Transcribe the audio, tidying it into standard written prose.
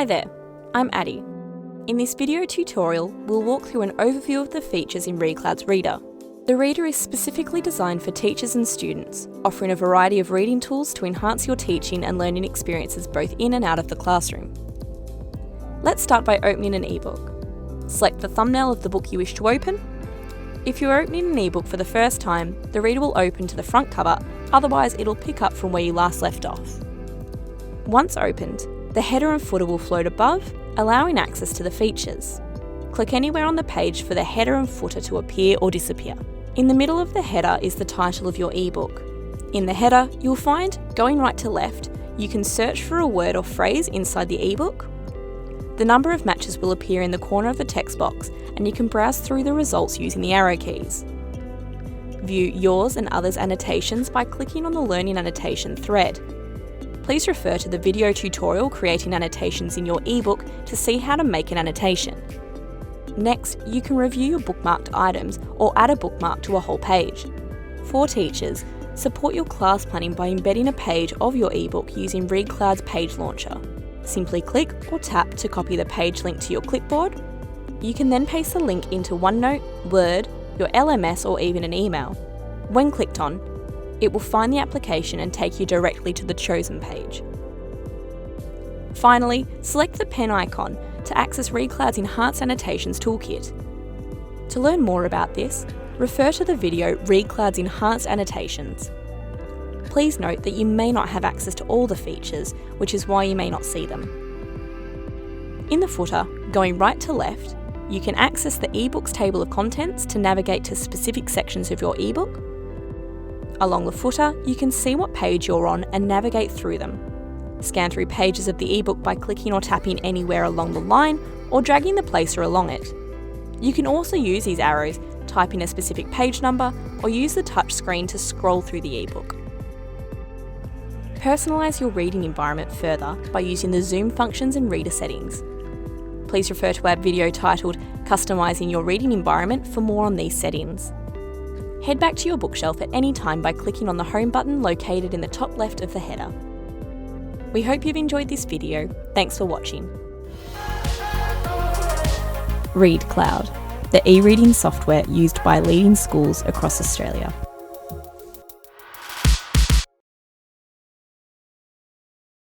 Hi there, I'm Addie. In this video tutorial, we'll walk through an overview of the features in ReadCloud's Reader. The Reader is specifically designed for teachers and students, offering a variety of reading tools to enhance your teaching and learning experiences both in and out of the classroom. Let's start by opening an ebook. Select the thumbnail of the book you wish to open. If you're opening an ebook for the first time, the Reader will open to the front cover, otherwise it'll pick up from where you last left off. Once opened, the header and footer will float above, allowing access to the features. Click anywhere on the page for the header and footer to appear or disappear. In the middle of the header is the title of your ebook. In the header, you'll find, going right to left, you can search for a word or phrase inside the ebook. The number of matches will appear in the corner of the text box, and you can browse through the results using the arrow keys. View yours and others' annotations by clicking on the Learning Annotation thread. Please refer to the video tutorial Creating Annotations in your ebook to see how to make an annotation. Next, you can review your bookmarked items or add a bookmark to a whole page. For teachers, support your class planning by embedding a page of your ebook using ReadCloud's Page Launcher. Simply click or tap to copy the page link to your clipboard. You can then paste the link into OneNote, Word, your LMS or even an email. When clicked on, it will find the application and take you directly to the chosen page. Finally, select the pen icon to access ReadCloud's Enhanced Annotations toolkit. To learn more about this, refer to the video ReadCloud's Enhanced Annotations. Please note that you may not have access to all the features, which is why you may not see them. In the footer, going right to left, you can access the eBooks table of contents to navigate to specific sections of your ebook. Along the footer, you can see what page you're on and navigate through them. Scan through pages of the ebook by clicking or tapping anywhere along the line or dragging the placer along it. You can also use these arrows, type in a specific page number, or use the touch screen to scroll through the ebook. Personalize your reading environment further by using the zoom functions and reader settings. Please refer to our video titled Customizing Your Reading Environment for more on these settings. Head back to your bookshelf at any time by clicking on the home button located in the top left of the header. We hope you've enjoyed this video. Thanks for watching. ReadCloud, the e-reading software used by leading schools across Australia.